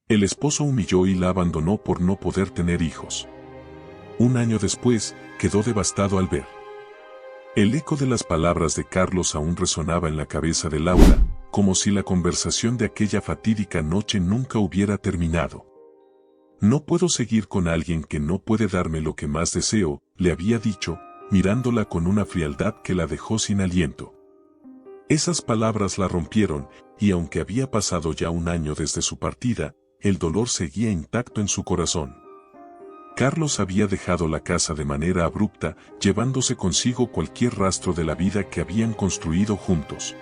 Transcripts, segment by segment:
El esposo humilló y la abandonó por no poder tener hijos. Un año después, quedó devastado al ver. El eco de las palabras de Carlos aún resonaba en la cabeza de Laura, como si la conversación de aquella fatídica noche nunca hubiera terminado. No puedo seguir con alguien que no puede darme lo que más deseo, le había dicho, mirándola con una frialdad que la dejó sin aliento. Esas palabras la rompieron, y aunque había pasado ya un año desde su partida, el dolor seguía intacto en su corazón. Carlos había dejado la casa de manera abrupta, llevándose consigo cualquier rastro de la vida que habían construido juntos.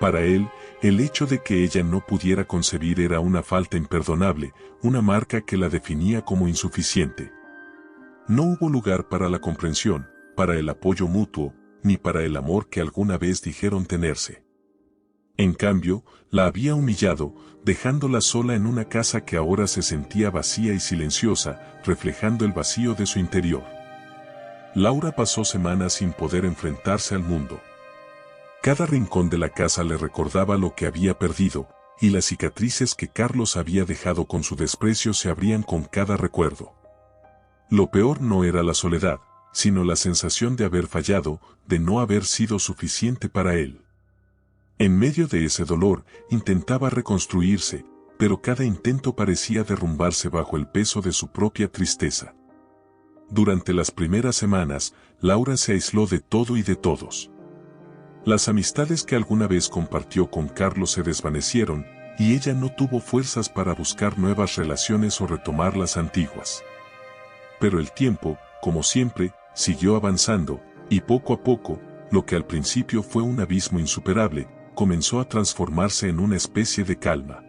Para él, el hecho de que ella no pudiera concebir era una falta imperdonable, una marca que la definía como insuficiente. No hubo lugar para la comprensión, para el apoyo mutuo, ni para el amor que alguna vez dijeron tenerse. En cambio, la había humillado, dejándola sola en una casa que ahora se sentía vacía y silenciosa, reflejando el vacío de su interior. Laura pasó semanas sin poder enfrentarse al mundo. Cada rincón de la casa le recordaba lo que había perdido, y las cicatrices que Carlos había dejado con su desprecio se abrían con cada recuerdo. Lo peor no era la soledad, sino la sensación de haber fallado, de no haber sido suficiente para él. En medio de ese dolor, intentaba reconstruirse, pero cada intento parecía derrumbarse bajo el peso de su propia tristeza. Durante las primeras semanas, Laura se aisló de todo y de todos. Las amistades que alguna vez compartió con Carlos se desvanecieron, y ella no tuvo fuerzas para buscar nuevas relaciones o retomar las antiguas. Pero el tiempo, como siempre, siguió avanzando, y poco a poco, lo que al principio fue un abismo insuperable, comenzó a transformarse en una especie de calma.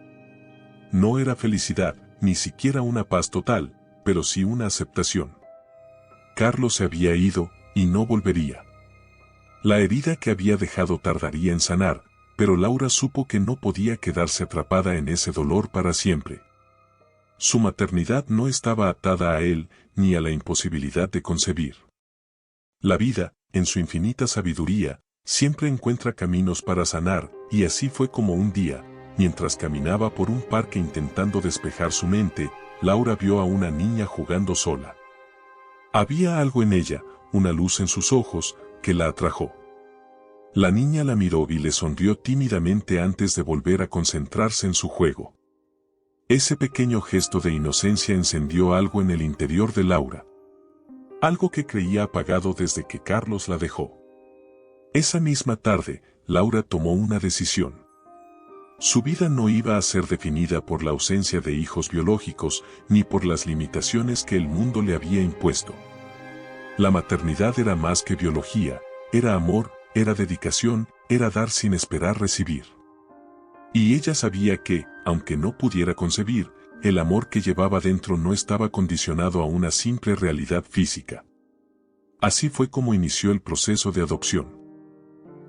No era felicidad, ni siquiera una paz total, pero sí una aceptación. Carlos se había ido, y no volvería. La herida que había dejado tardaría en sanar, pero Laura supo que no podía quedarse atrapada en ese dolor para siempre. Su maternidad no estaba atada a él, ni a la imposibilidad de concebir. La vida, en su infinita sabiduría, siempre encuentra caminos para sanar, y así fue como un día, mientras caminaba por un parque intentando despejar su mente, Laura vio a una niña jugando sola. Había algo en ella, una luz en sus ojos, que la atrajo. La niña la miró y le sonrió tímidamente antes de volver a concentrarse en su juego. Ese pequeño gesto de inocencia encendió algo en el interior de Laura. Algo que creía apagado desde que Carlos la dejó. Esa misma tarde, Laura tomó una decisión. Su vida no iba a ser definida por la ausencia de hijos biológicos, ni por las limitaciones que el mundo le había impuesto. La maternidad era más que biología, era amor, era dedicación, era dar sin esperar recibir. Y ella sabía que, aunque no pudiera concebir, el amor que llevaba dentro no estaba condicionado a una simple realidad física. Así fue como inició el proceso de adopción.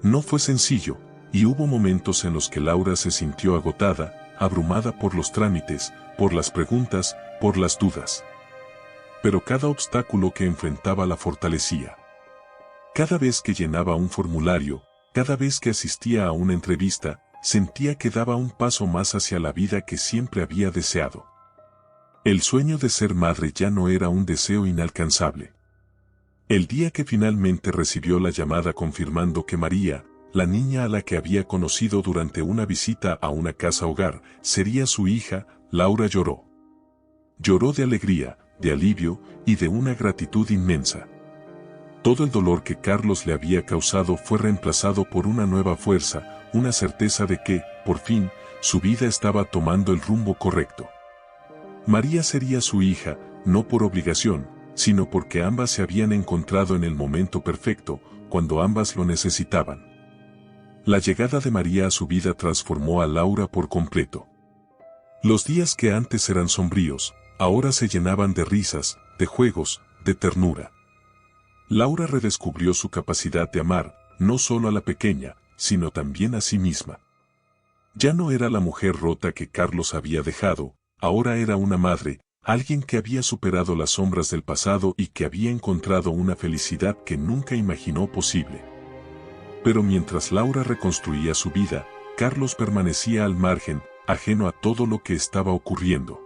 No fue sencillo, y hubo momentos en los que Laura se sintió agotada, abrumada por los trámites, por las preguntas, por las dudas. Pero cada obstáculo que enfrentaba la fortalecía. Cada vez que llenaba un formulario, cada vez que asistía a una entrevista, sentía que daba un paso más hacia la vida que siempre había deseado. El sueño de ser madre ya no era un deseo inalcanzable. El día que finalmente recibió la llamada confirmando que María, la niña a la que había conocido durante una visita a una casa hogar, sería su hija, Laura lloró. Lloró de alegría, de alivio y de una gratitud inmensa. Todo el dolor que Carlos le había causado fue reemplazado por una nueva fuerza, una certeza de que, por fin, su vida estaba tomando el rumbo correcto. María sería su hija, no por obligación, sino porque ambas se habían encontrado en el momento perfecto, cuando ambas lo necesitaban. La llegada de María a su vida transformó a Laura por completo. Los días que antes eran sombríos, ahora se llenaban de risas, de juegos, de ternura. Laura redescubrió su capacidad de amar, no solo a la pequeña, sino también a sí misma. Ya no era la mujer rota que Carlos había dejado, ahora era una madre, alguien que había superado las sombras del pasado y que había encontrado una felicidad que nunca imaginó posible. Pero mientras Laura reconstruía su vida, Carlos permanecía al margen, ajeno a todo lo que estaba ocurriendo.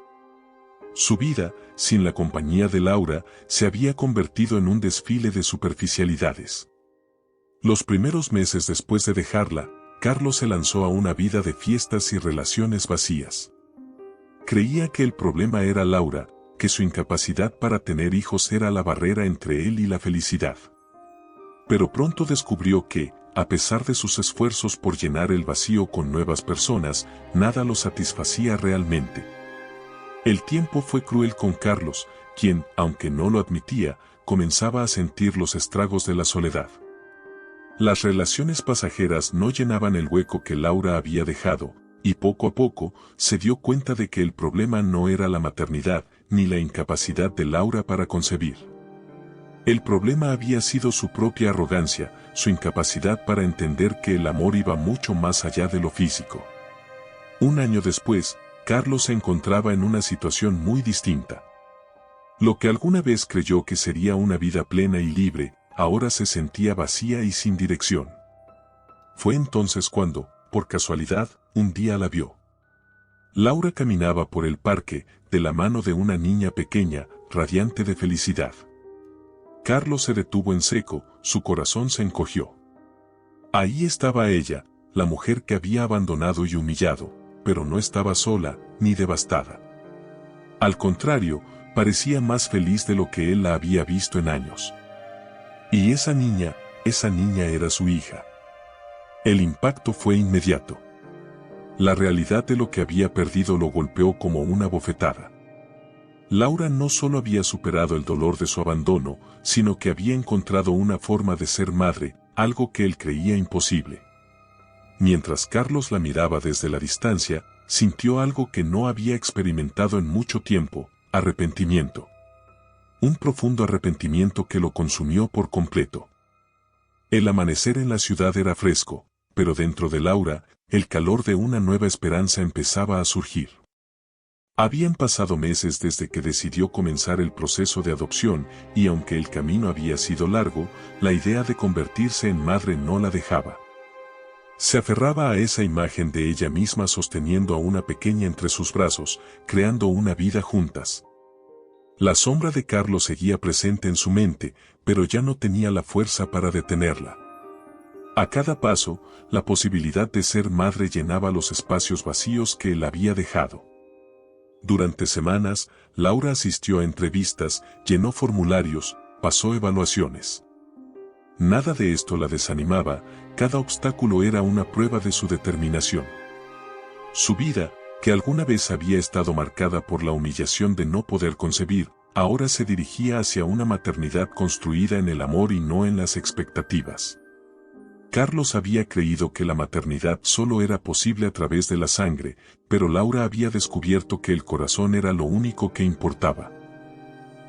Su vida, sin la compañía de Laura, se había convertido en un desfile de superficialidades. Los primeros meses después de dejarla, Carlos se lanzó a una vida de fiestas y relaciones vacías. Creía que el problema era Laura, que su incapacidad para tener hijos era la barrera entre él y la felicidad. Pero pronto descubrió que, a pesar de sus esfuerzos por llenar el vacío con nuevas personas, nada lo satisfacía realmente. El tiempo fue cruel con Carlos, quien, aunque no lo admitía, comenzaba a sentir los estragos de la soledad. Las relaciones pasajeras no llenaban el hueco que Laura había dejado, y poco a poco se dio cuenta de que el problema no era la maternidad, ni la incapacidad de Laura para concebir. El problema había sido su propia arrogancia, su incapacidad para entender que el amor iba mucho más allá de lo físico. Un año después, Carlos se encontraba en una situación muy distinta. Lo que alguna vez creyó que sería una vida plena y libre, ahora se sentía vacía y sin dirección. Fue entonces cuando, por casualidad, un día la vio. Laura caminaba por el parque, de la mano de una niña pequeña, radiante de felicidad. Carlos se detuvo en seco, su corazón se encogió. Ahí estaba ella, la mujer que había abandonado y humillado, pero no estaba sola, ni devastada. Al contrario, parecía más feliz de lo que él la había visto en años. Y esa niña era su hija. El impacto fue inmediato. La realidad de lo que había perdido lo golpeó como una bofetada. Laura no solo había superado el dolor de su abandono, sino que había encontrado una forma de ser madre, algo que él creía imposible. Mientras Carlos la miraba desde la distancia, sintió algo que no había experimentado en mucho tiempo: arrepentimiento. Un profundo arrepentimiento que lo consumió por completo. El amanecer en la ciudad era fresco, pero dentro de Laura, el calor de una nueva esperanza empezaba a surgir. Habían pasado meses desde que decidió comenzar el proceso de adopción, y aunque el camino había sido largo, la idea de convertirse en madre no la dejaba. Se aferraba a esa imagen de ella misma sosteniendo a una pequeña entre sus brazos, creando una vida juntas. La sombra de Carlos seguía presente en su mente, pero ya no tenía la fuerza para detenerla. A cada paso, la posibilidad de ser madre llenaba los espacios vacíos que él había dejado. Durante semanas, Laura asistió a entrevistas, llenó formularios, pasó evaluaciones. Nada de esto la desanimaba, cada obstáculo era una prueba de su determinación. Su vida, que alguna vez había estado marcada por la humillación de no poder concebir, ahora se dirigía hacia una maternidad construida en el amor y no en las expectativas. Carlos había creído que la maternidad solo era posible a través de la sangre, pero Laura había descubierto que el corazón era lo único que importaba.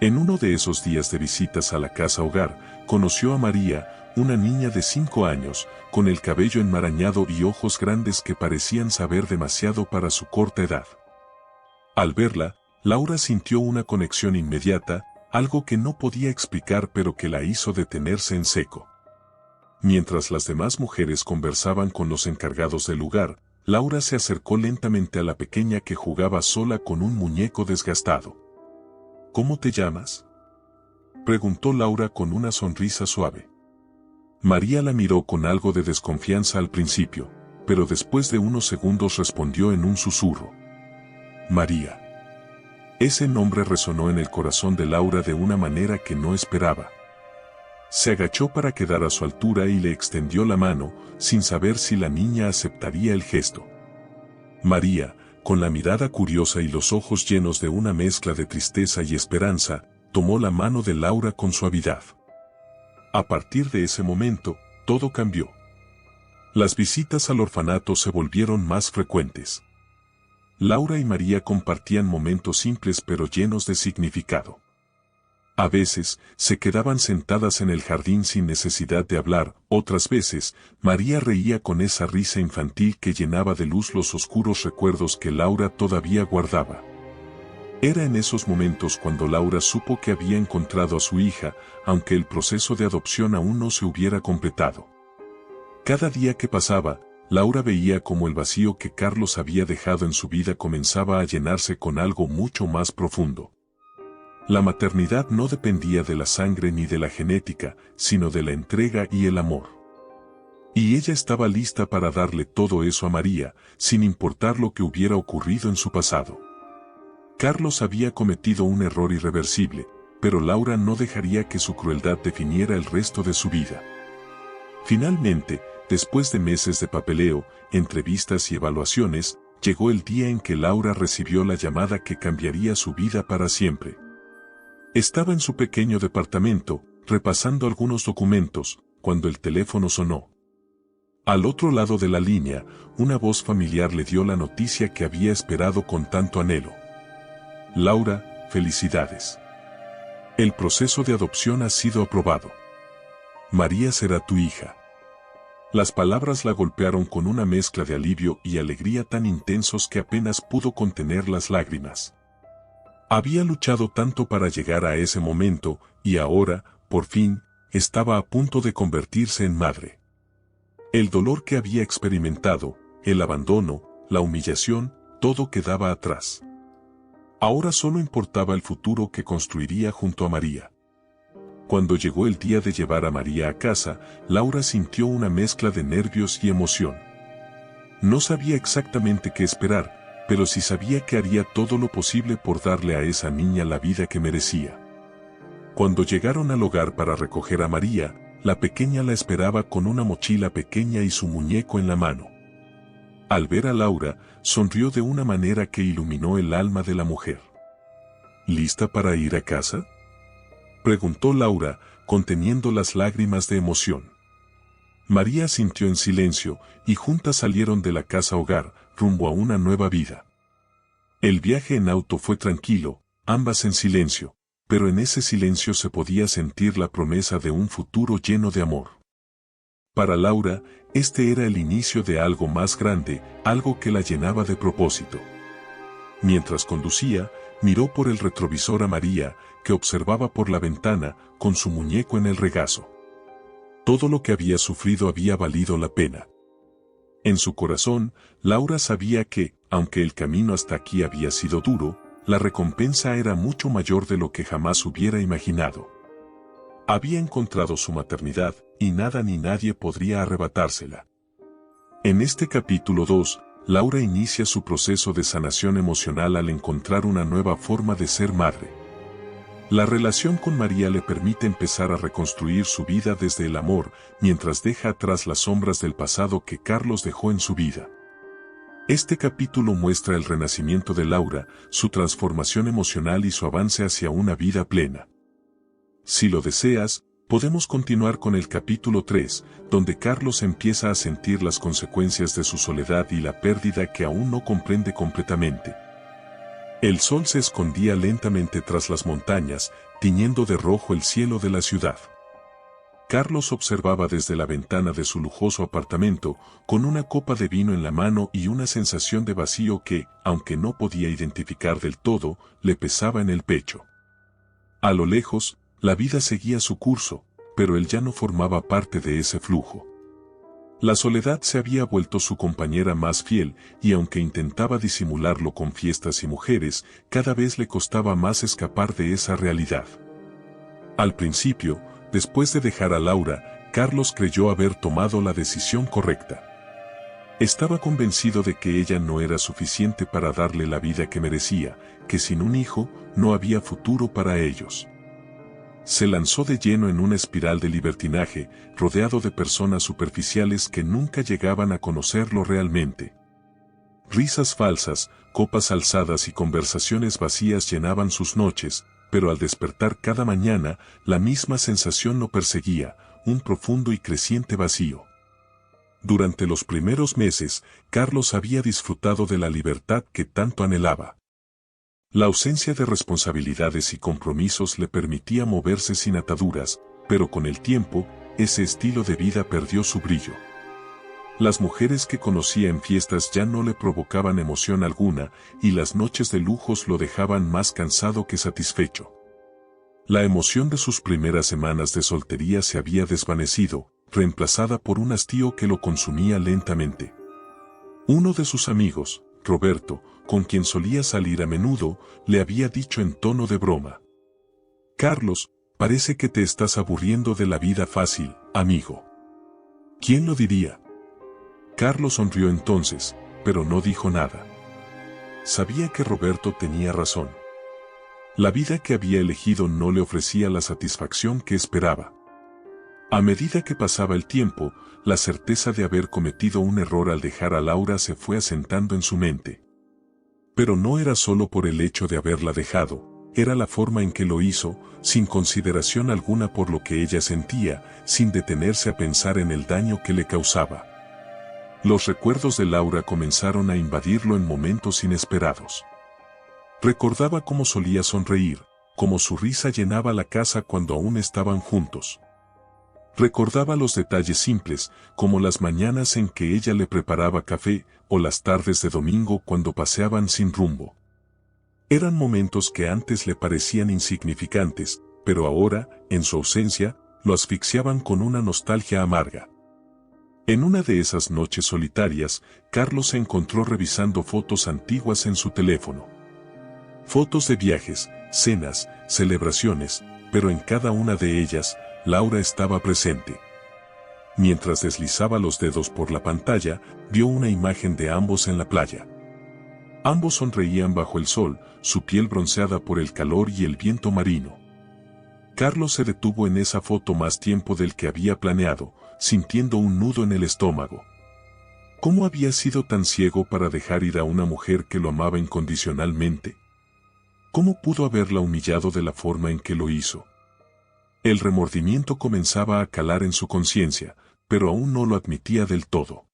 En uno de esos días de visitas a la casa hogar, conoció a María, una niña de 5 años, con el cabello enmarañado y ojos grandes que parecían saber demasiado para su corta edad. Al verla, Laura sintió una conexión inmediata, algo que no podía explicar pero que la hizo detenerse en seco. Mientras las demás mujeres conversaban con los encargados del lugar, Laura se acercó lentamente a la pequeña que jugaba sola con un muñeco desgastado. ¿Cómo te llamas?, preguntó Laura con una sonrisa suave. María la miró con algo de desconfianza al principio, pero después de unos segundos respondió en un susurro: María. Ese nombre resonó en el corazón de Laura de una manera que no esperaba. Se agachó para quedar a su altura y le extendió la mano, sin saber si la niña aceptaría el gesto. María, con la mirada curiosa y los ojos llenos de una mezcla de tristeza y esperanza, tomó la mano de Laura con suavidad. A partir de ese momento, todo cambió. Las visitas al orfanato se volvieron más frecuentes. Laura y María compartían momentos simples pero llenos de significado. A veces, se quedaban sentadas en el jardín sin necesidad de hablar, otras veces, María reía con esa risa infantil que llenaba de luz los oscuros recuerdos que Laura todavía guardaba. Era en esos momentos cuando Laura supo que había encontrado a su hija, aunque el proceso de adopción aún no se hubiera completado. Cada día que pasaba, Laura veía cómo el vacío que Carlos había dejado en su vida comenzaba a llenarse con algo mucho más profundo. La maternidad no dependía de la sangre ni de la genética, sino de la entrega y el amor. Y ella estaba lista para darle todo eso a María, sin importar lo que hubiera ocurrido en su pasado. Carlos había cometido un error irreversible, pero Laura no dejaría que su crueldad definiera el resto de su vida. Finalmente, después de meses de papeleo, entrevistas y evaluaciones, llegó el día en que Laura recibió la llamada que cambiaría su vida para siempre. Estaba en su pequeño departamento, repasando algunos documentos, cuando el teléfono sonó. Al otro lado de la línea, una voz familiar le dio la noticia que había esperado con tanto anhelo. Laura, felicidades. El proceso de adopción ha sido aprobado. María será tu hija. Las palabras la golpearon con una mezcla de alivio y alegría tan intensos que apenas pudo contener las lágrimas. Había luchado tanto para llegar a ese momento, y ahora, por fin, estaba a punto de convertirse en madre. El dolor que había experimentado, el abandono, la humillación, todo quedaba atrás. Ahora solo importaba el futuro que construiría junto a María. Cuando llegó el día de llevar a María a casa, Laura sintió una mezcla de nervios y emoción. No sabía exactamente qué esperar, pero sí sabía que haría todo lo posible por darle a esa niña la vida que merecía. Cuando llegaron al hogar para recoger a María, la pequeña la esperaba con una mochila pequeña y su muñeco en la mano. Al ver a Laura, sonrió de una manera que iluminó el alma de la mujer. ¿Lista para ir a casa?, preguntó Laura, conteniendo las lágrimas de emoción. María asintió en silencio, y juntas salieron de la casa hogar, rumbo a una nueva vida. El viaje en auto fue tranquilo, ambas en silencio, pero en ese silencio se podía sentir la promesa de un futuro lleno de amor. Para Laura, este era el inicio de algo más grande, algo que la llenaba de propósito. Mientras conducía, miró por el retrovisor a María, que observaba por la ventana, con su muñeco en el regazo. Todo lo que había sufrido había valido la pena. En su corazón, Laura sabía que, aunque el camino hasta aquí había sido duro, la recompensa era mucho mayor de lo que jamás hubiera imaginado. Había encontrado su maternidad, y nada ni nadie podría arrebatársela. En este capítulo 2, Laura inicia su proceso de sanación emocional al encontrar una nueva forma de ser madre. La relación con María le permite empezar a reconstruir su vida desde el amor, mientras deja atrás las sombras del pasado que Carlos dejó en su vida. Este capítulo muestra el renacimiento de Laura, su transformación emocional y su avance hacia una vida plena. Si lo deseas, podemos continuar con el capítulo 3, donde Carlos empieza a sentir las consecuencias de su soledad y la pérdida que aún no comprende completamente. El sol se escondía lentamente tras las montañas, tiñendo de rojo el cielo de la ciudad. Carlos observaba desde la ventana de su lujoso apartamento, con una copa de vino en la mano y una sensación de vacío que, aunque no podía identificar del todo, le pesaba en el pecho. A lo lejos, la vida seguía su curso, pero él ya no formaba parte de ese flujo. La soledad se había vuelto su compañera más fiel, y aunque intentaba disimularlo con fiestas y mujeres, cada vez le costaba más escapar de esa realidad. Al principio, después de dejar a Laura, Carlos creyó haber tomado la decisión correcta. Estaba convencido de que ella no era suficiente para darle la vida que merecía, que sin un hijo, no había futuro para ellos. Se lanzó de lleno en una espiral de libertinaje, rodeado de personas superficiales que nunca llegaban a conocerlo realmente. Risas falsas, copas alzadas y conversaciones vacías llenaban sus noches, pero al despertar cada mañana, la misma sensación lo perseguía, un profundo y creciente vacío. Durante los primeros meses, Carlos había disfrutado de la libertad que tanto anhelaba. La ausencia de responsabilidades y compromisos le permitía moverse sin ataduras, pero con el tiempo, ese estilo de vida perdió su brillo. Las mujeres que conocía en fiestas ya no le provocaban emoción alguna, y las noches de lujos lo dejaban más cansado que satisfecho. La emoción de sus primeras semanas de soltería se había desvanecido, reemplazada por un hastío que lo consumía lentamente. Uno de sus amigos, Roberto, con quien solía salir a menudo, le había dicho en tono de broma: «Carlos, parece que te estás aburriendo de la vida fácil, amigo». ¿Quién lo diría? Carlos sonrió entonces, pero no dijo nada. Sabía que Roberto tenía razón. La vida que había elegido no le ofrecía la satisfacción que esperaba. A medida que pasaba el tiempo, la certeza de haber cometido un error al dejar a Laura se fue asentando en su mente. Pero no era solo por el hecho de haberla dejado, era la forma en que lo hizo, sin consideración alguna por lo que ella sentía, sin detenerse a pensar en el daño que le causaba. Los recuerdos de Laura comenzaron a invadirlo en momentos inesperados. Recordaba cómo solía sonreír, cómo su risa llenaba la casa cuando aún estaban juntos. Recordaba los detalles simples, como las mañanas en que ella le preparaba café, o las tardes de domingo cuando paseaban sin rumbo. Eran momentos que antes le parecían insignificantes, pero ahora, en su ausencia, lo asfixiaban con una nostalgia amarga. En una de esas noches solitarias, Carlos se encontró revisando fotos antiguas en su teléfono. Fotos de viajes, cenas, celebraciones, pero en cada una de ellas, Laura estaba presente. Mientras deslizaba los dedos por la pantalla, vio una imagen de ambos en la playa. Ambos sonreían bajo el sol, su piel bronceada por el calor y el viento marino. Carlos se detuvo en esa foto más tiempo del que había planeado, sintiendo un nudo en el estómago. ¿Cómo había sido tan ciego para dejar ir a una mujer que lo amaba incondicionalmente? ¿Cómo pudo haberla humillado de la forma en que lo hizo? El remordimiento comenzaba a calar en su conciencia, pero aún no lo admitía del todo.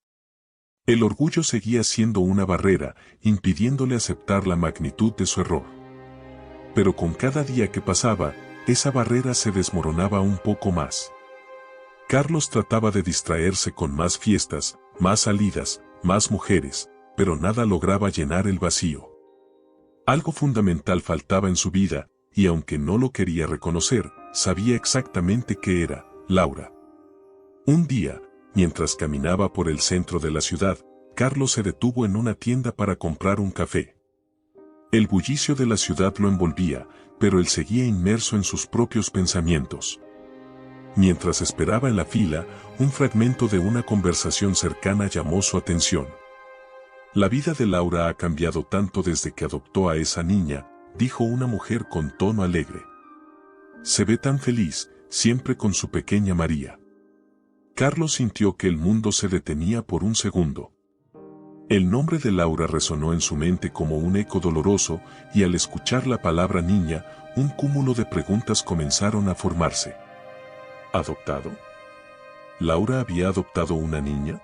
El orgullo seguía siendo una barrera, impidiéndole aceptar la magnitud de su error. Pero con cada día que pasaba, esa barrera se desmoronaba un poco más. Carlos trataba de distraerse con más fiestas, más salidas, más mujeres, pero nada lograba llenar el vacío. Algo fundamental faltaba en su vida, y aunque no lo quería reconocer, sabía exactamente qué era: Laura. Un día, mientras caminaba por el centro de la ciudad, Carlos se detuvo en una tienda para comprar un café. El bullicio de la ciudad lo envolvía, pero él seguía inmerso en sus propios pensamientos. Mientras esperaba en la fila, un fragmento de una conversación cercana llamó su atención. «La vida de Laura ha cambiado tanto desde que adoptó a esa niña», dijo una mujer con tono alegre. «Se ve tan feliz, siempre con su pequeña María». Carlos sintió que el mundo se detenía por un segundo. El nombre de Laura resonó en su mente como un eco doloroso, y al escuchar la palabra niña, un cúmulo de preguntas comenzaron a formarse. ¿Adoptado? ¿Laura había adoptado una niña?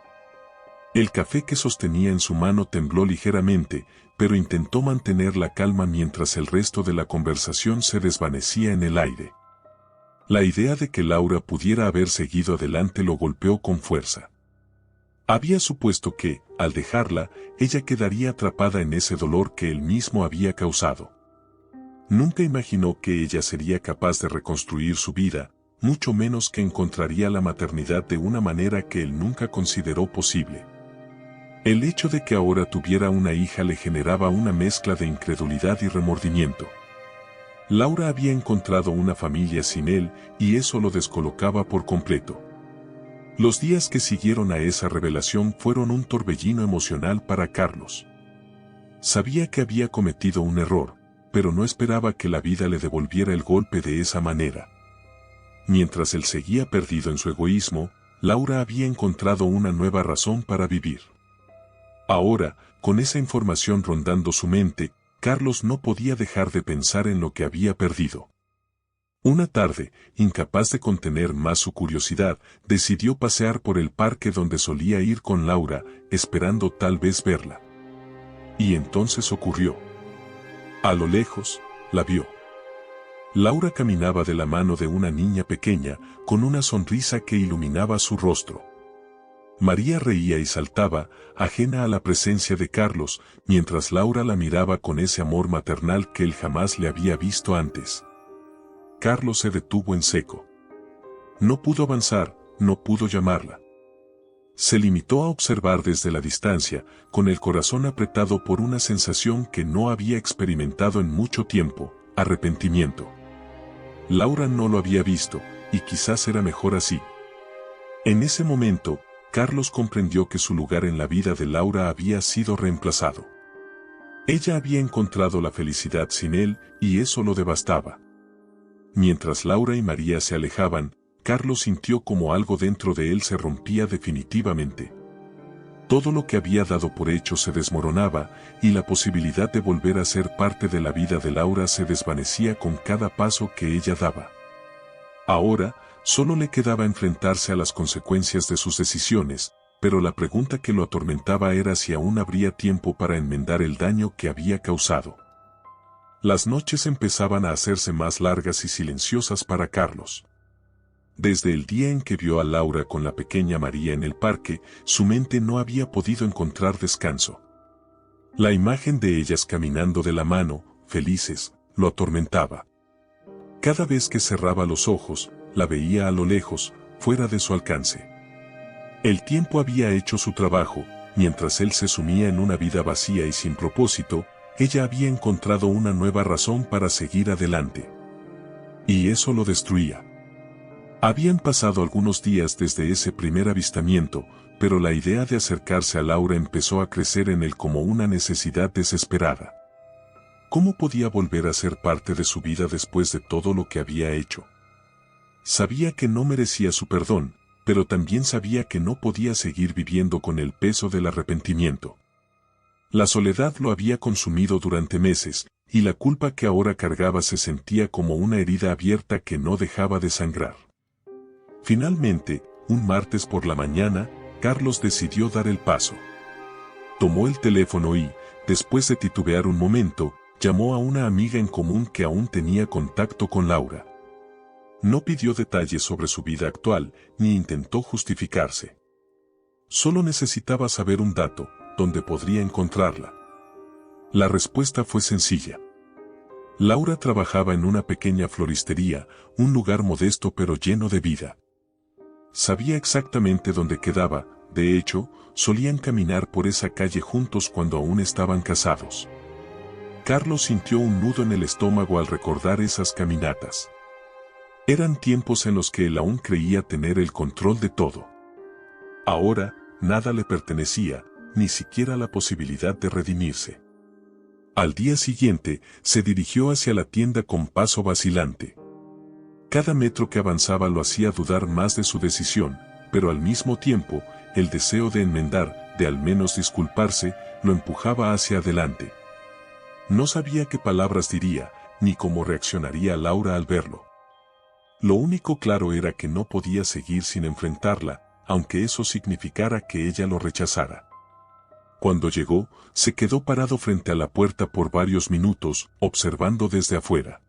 El café que sostenía en su mano tembló ligeramente, pero intentó mantener la calma mientras el resto de la conversación se desvanecía en el aire. La idea de que Laura pudiera haber seguido adelante lo golpeó con fuerza. Había supuesto que, al dejarla, ella quedaría atrapada en ese dolor que él mismo había causado. Nunca imaginó que ella sería capaz de reconstruir su vida, mucho menos que encontraría la maternidad de una manera que él nunca consideró posible. El hecho de que ahora tuviera una hija le generaba una mezcla de incredulidad y remordimiento. Laura había encontrado una familia sin él, y eso lo descolocaba por completo. Los días que siguieron a esa revelación fueron un torbellino emocional para Carlos. Sabía que había cometido un error, pero no esperaba que la vida le devolviera el golpe de esa manera. Mientras él seguía perdido en su egoísmo, Laura había encontrado una nueva razón para vivir. Ahora, con esa información rondando su mente, Carlos no podía dejar de pensar en lo que había perdido. Una tarde, incapaz de contener más su curiosidad, decidió pasear por el parque donde solía ir con Laura, esperando tal vez verla. Y entonces ocurrió. A lo lejos, la vio. Laura caminaba de la mano de una niña pequeña, con una sonrisa que iluminaba su rostro. María reía y saltaba, ajena a la presencia de Carlos, mientras Laura la miraba con ese amor maternal que él jamás le había visto antes. Carlos se detuvo en seco. No pudo avanzar, no pudo llamarla. Se limitó a observar desde la distancia, con el corazón apretado por una sensación que no había experimentado en mucho tiempo: arrepentimiento. Laura no lo había visto, y quizás era mejor así. En ese momento, Carlos comprendió que su lugar en la vida de Laura había sido reemplazado. Ella había encontrado la felicidad sin él, y eso lo devastaba. Mientras Laura y María se alejaban, Carlos sintió como algo dentro de él se rompía definitivamente. Todo lo que había dado por hecho se desmoronaba, y la posibilidad de volver a ser parte de la vida de Laura se desvanecía con cada paso que ella daba. Ahora, solo le quedaba enfrentarse a las consecuencias de sus decisiones, pero la pregunta que lo atormentaba era si aún habría tiempo para enmendar el daño que había causado. Las noches empezaban a hacerse más largas y silenciosas para Carlos. Desde el día en que vio a Laura con la pequeña María en el parque, su mente no había podido encontrar descanso. La imagen de ellas caminando de la mano, felices, lo atormentaba. Cada vez que cerraba los ojos, la veía a lo lejos, fuera de su alcance. El tiempo había hecho su trabajo, mientras él se sumía en una vida vacía y sin propósito, ella había encontrado una nueva razón para seguir adelante. Y eso lo destruía. Habían pasado algunos días desde ese primer avistamiento, pero la idea de acercarse a Laura empezó a crecer en él como una necesidad desesperada. ¿Cómo podía volver a ser parte de su vida después de todo lo que había hecho? Sabía que no merecía su perdón, pero también sabía que no podía seguir viviendo con el peso del arrepentimiento. La soledad lo había consumido durante meses, y la culpa que ahora cargaba se sentía como una herida abierta que no dejaba de sangrar. Finalmente, un martes por la mañana, Carlos decidió dar el paso. Tomó el teléfono y, después de titubear un momento, llamó a una amiga en común que aún tenía contacto con Laura. No pidió detalles sobre su vida actual, ni intentó justificarse. Solo necesitaba saber un dato: dónde podría encontrarla. La respuesta fue sencilla. Laura trabajaba en una pequeña floristería, un lugar modesto pero lleno de vida. Sabía exactamente dónde quedaba, de hecho, solían caminar por esa calle juntos cuando aún estaban casados. Carlos sintió un nudo en el estómago al recordar esas caminatas. Eran tiempos en los que él aún creía tener el control de todo. Ahora, nada le pertenecía, ni siquiera la posibilidad de redimirse. Al día siguiente, se dirigió hacia la tienda con paso vacilante. Cada metro que avanzaba lo hacía dudar más de su decisión, pero al mismo tiempo, el deseo de enmendar, de al menos disculparse, lo empujaba hacia adelante. No sabía qué palabras diría, ni cómo reaccionaría Laura al verlo. Lo único claro era que no podía seguir sin enfrentarla, aunque eso significara que ella lo rechazara. Cuando llegó, se quedó parado frente a la puerta por varios minutos, observando desde afuera.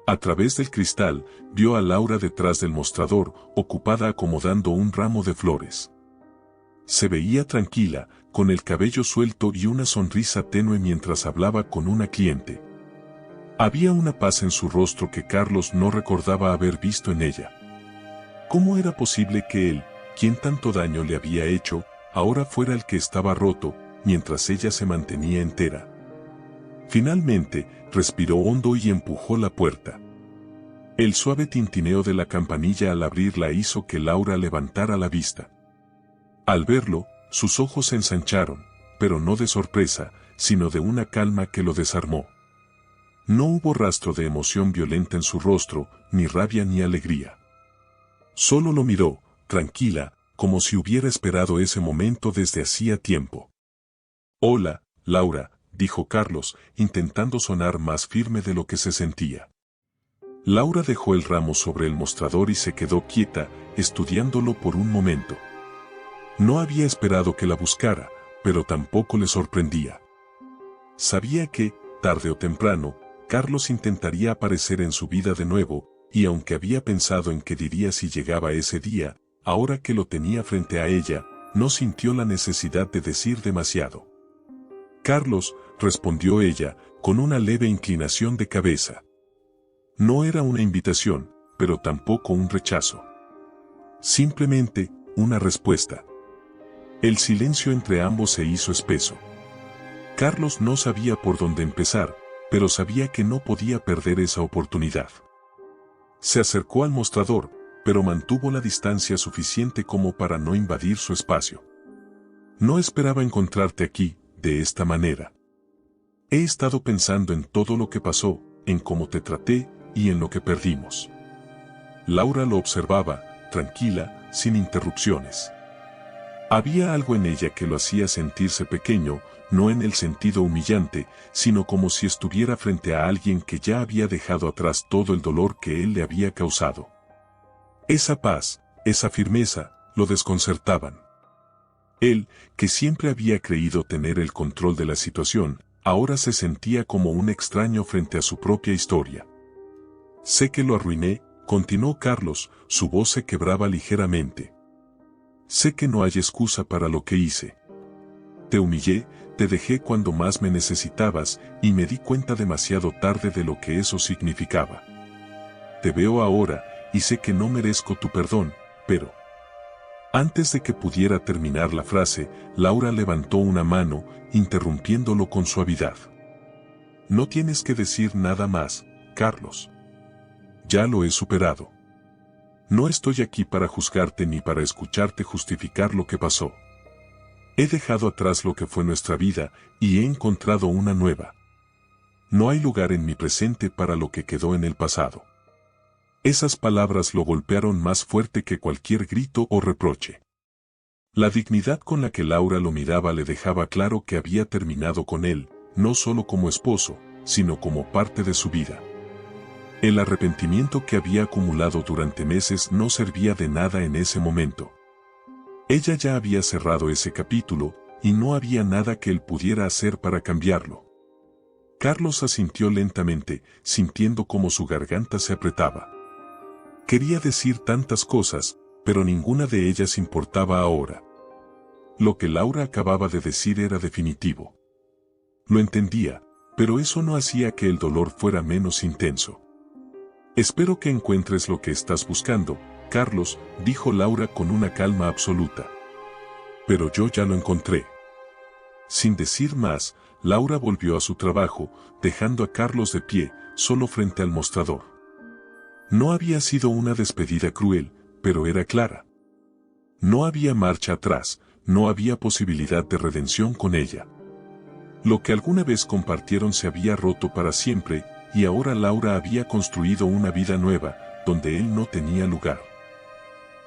A través del cristal, vio a Laura detrás del mostrador, ocupada acomodando un ramo de flores. Se veía tranquila, con el cabello suelto y una sonrisa tenue mientras hablaba con una cliente. Había una paz en su rostro que Carlos no recordaba haber visto en ella. ¿Cómo era posible que él, quien tanto daño le había hecho, ahora fuera el que estaba roto, mientras ella se mantenía entera? Finalmente, respiró hondo y empujó la puerta. El suave tintineo de la campanilla al abrirla hizo que Laura levantara la vista. Al verlo, sus ojos se ensancharon, pero no de sorpresa, sino de una calma que lo desarmó. No hubo rastro de emoción violenta en su rostro, ni rabia ni alegría. Solo lo miró, tranquila, como si hubiera esperado ese momento desde hacía tiempo. «Hola, Laura», dijo Carlos, intentando sonar más firme de lo que se sentía. Laura dejó el ramo sobre el mostrador y se quedó quieta, estudiándolo por un momento. No había esperado que la buscara, pero tampoco le sorprendía. Sabía que, tarde o temprano, Carlos intentaría aparecer en su vida de nuevo, y aunque había pensado en qué diría si llegaba ese día, ahora que lo tenía frente a ella, no sintió la necesidad de decir demasiado. «Carlos», respondió ella, con una leve inclinación de cabeza. No era una invitación, pero tampoco un rechazo. Simplemente, una respuesta. El silencio entre ambos se hizo espeso. Carlos no sabía por dónde empezar, pero sabía que no podía perder esa oportunidad. Se acercó al mostrador, pero mantuvo la distancia suficiente como para no invadir su espacio. No esperaba encontrarte aquí, de esta manera. He estado pensando en todo lo que pasó, en cómo te traté y en lo que perdimos. Laura lo observaba, tranquila, sin interrupciones. Había algo en ella que lo hacía sentirse pequeño, no en el sentido humillante, sino como si estuviera frente a alguien que ya había dejado atrás todo el dolor que él le había causado. Esa paz, esa firmeza, lo desconcertaban. Él, que siempre había creído tener el control de la situación, ahora se sentía como un extraño frente a su propia historia. Sé que lo arruiné, continuó Carlos, su voz se quebraba ligeramente. Sé que no hay excusa para lo que hice. Te humillé, te dejé cuando más me necesitabas y me di cuenta demasiado tarde de lo que eso significaba. Te veo ahora y sé que no merezco tu perdón, pero... Antes de que pudiera terminar la frase, Laura levantó una mano, interrumpiéndolo con suavidad. No tienes que decir nada más, Carlos. Ya lo he superado. No estoy aquí para juzgarte ni para escucharte justificar lo que pasó. He dejado atrás lo que fue nuestra vida y he encontrado una nueva. No hay lugar en mi presente para lo que quedó en el pasado. Esas palabras lo golpearon más fuerte que cualquier grito o reproche. La dignidad con la que Laura lo miraba le dejaba claro que había terminado con él, no solo como esposo, sino como parte de su vida. El arrepentimiento que había acumulado durante meses no servía de nada en ese momento. Ella ya había cerrado ese capítulo, y no había nada que él pudiera hacer para cambiarlo. Carlos asintió lentamente, sintiendo cómo su garganta se apretaba. Quería decir tantas cosas, pero ninguna de ellas importaba ahora. Lo que Laura acababa de decir era definitivo. Lo entendía, pero eso no hacía que el dolor fuera menos intenso. Espero que encuentres lo que estás buscando, Carlos, dijo Laura con una calma absoluta. Pero yo ya lo encontré. Sin decir más, Laura volvió a su trabajo, dejando a Carlos de pie, solo frente al mostrador. No había sido una despedida cruel, pero era clara. No había marcha atrás, no había posibilidad de redención con ella. Lo que alguna vez compartieron se había roto para siempre, y ahora Laura había construido una vida nueva, donde él no tenía lugar.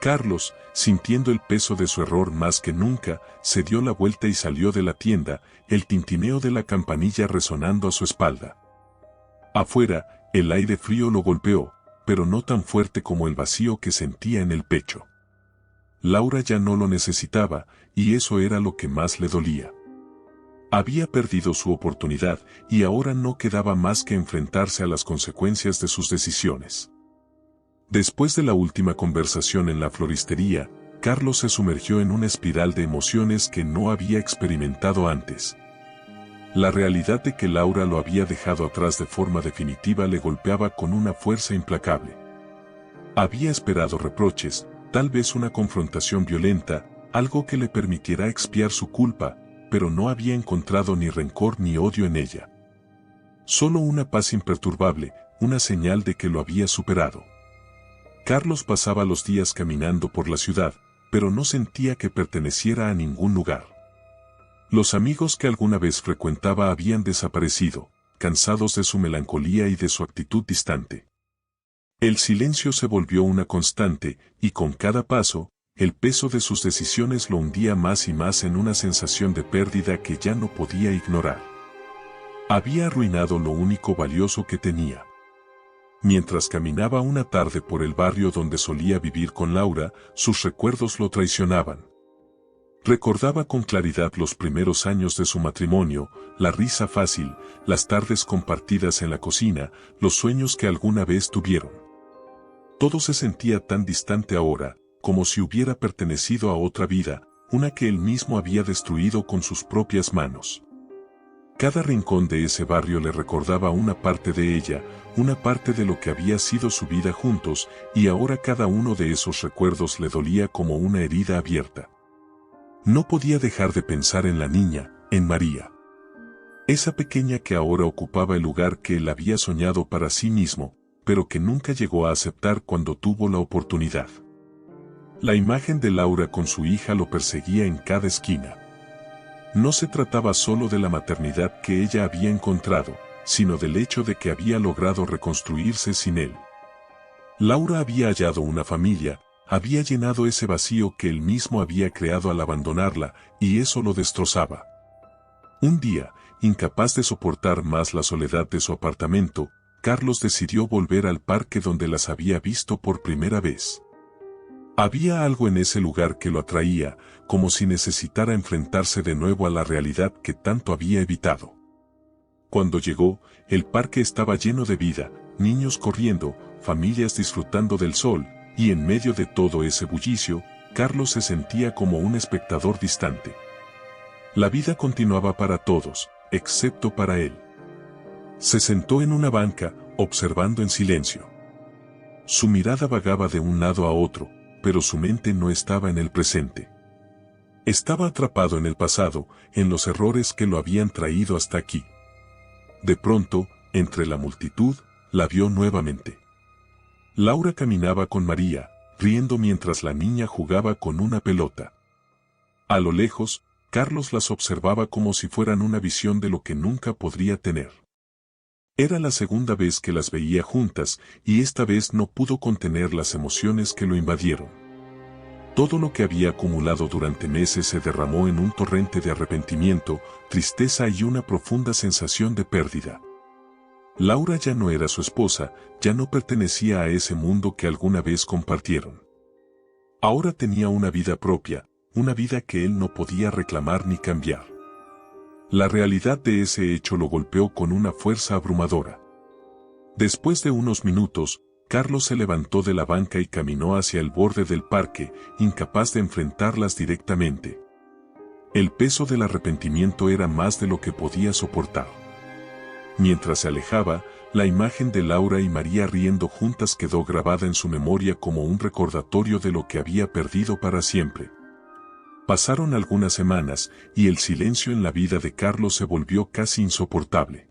Carlos, sintiendo el peso de su error más que nunca, se dio la vuelta y salió de la tienda, el tintineo de la campanilla resonando a su espalda. Afuera, el aire frío lo golpeó, pero no tan fuerte como el vacío que sentía en el pecho. Laura ya no lo necesitaba, y eso era lo que más le dolía. Había perdido su oportunidad, y ahora no quedaba más que enfrentarse a las consecuencias de sus decisiones. Después de la última conversación en la floristería, Carlos se sumergió en una espiral de emociones que no había experimentado antes. La realidad de que Laura lo había dejado atrás de forma definitiva le golpeaba con una fuerza implacable. Había esperado reproches, tal vez una confrontación violenta, algo que le permitiera expiar su culpa, pero no había encontrado ni rencor ni odio en ella. Solo una paz imperturbable, una señal de que lo había superado. Carlos pasaba los días caminando por la ciudad, pero no sentía que perteneciera a ningún lugar. Los amigos que alguna vez frecuentaba habían desaparecido, cansados de su melancolía y de su actitud distante. El silencio se volvió una constante, y con cada paso, el peso de sus decisiones lo hundía más y más en una sensación de pérdida que ya no podía ignorar. Había arruinado lo único valioso que tenía. Mientras caminaba una tarde por el barrio donde solía vivir con Laura, sus recuerdos lo traicionaban. Recordaba con claridad los primeros años de su matrimonio, la risa fácil, las tardes compartidas en la cocina, los sueños que alguna vez tuvieron. Todo se sentía tan distante ahora, como si hubiera pertenecido a otra vida, una que él mismo había destruido con sus propias manos. Cada rincón de ese barrio le recordaba una parte de ella, una parte de lo que había sido su vida juntos, y ahora cada uno de esos recuerdos le dolía como una herida abierta. No podía dejar de pensar en la niña, en María. Esa pequeña que ahora ocupaba el lugar que él había soñado para sí mismo, pero que nunca llegó a aceptar cuando tuvo la oportunidad. La imagen de Laura con su hija lo perseguía en cada esquina. No se trataba solo de la maternidad que ella había encontrado, sino del hecho de que había logrado reconstruirse sin él. Laura había hallado una familia, había llenado ese vacío que él mismo había creado al abandonarla, y eso lo destrozaba. Un día, incapaz de soportar más la soledad de su apartamento, Carlos decidió volver al parque donde las había visto por primera vez. Había algo en ese lugar que lo atraía, como si necesitara enfrentarse de nuevo a la realidad que tanto había evitado. Cuando llegó, el parque estaba lleno de vida, niños corriendo, familias disfrutando del sol, y en medio de todo ese bullicio, Carlos se sentía como un espectador distante. La vida continuaba para todos, excepto para él. Se sentó en una banca, observando en silencio. Su mirada vagaba de un lado a otro, pero su mente no estaba en el presente. Estaba atrapado en el pasado, en los errores que lo habían traído hasta aquí. De pronto, entre la multitud, la vio nuevamente. Laura caminaba con María, riendo mientras la niña jugaba con una pelota. A lo lejos, Carlos las observaba como si fueran una visión de lo que nunca podría tener. Era la segunda vez que las veía juntas, y esta vez no pudo contener las emociones que lo invadieron. Todo lo que había acumulado durante meses se derramó en un torrente de arrepentimiento, tristeza y una profunda sensación de pérdida. Laura ya no era su esposa, ya no pertenecía a ese mundo que alguna vez compartieron. Ahora tenía una vida propia, una vida que él no podía reclamar ni cambiar. La realidad de ese hecho lo golpeó con una fuerza abrumadora. Después de unos minutos, Carlos se levantó de la banca y caminó hacia el borde del parque, incapaz de enfrentarlas directamente. El peso del arrepentimiento era más de lo que podía soportar. Mientras se alejaba, la imagen de Laura y María riendo juntas quedó grabada en su memoria como un recordatorio de lo que había perdido para siempre. Pasaron algunas semanas, y el silencio en la vida de Carlos se volvió casi insoportable.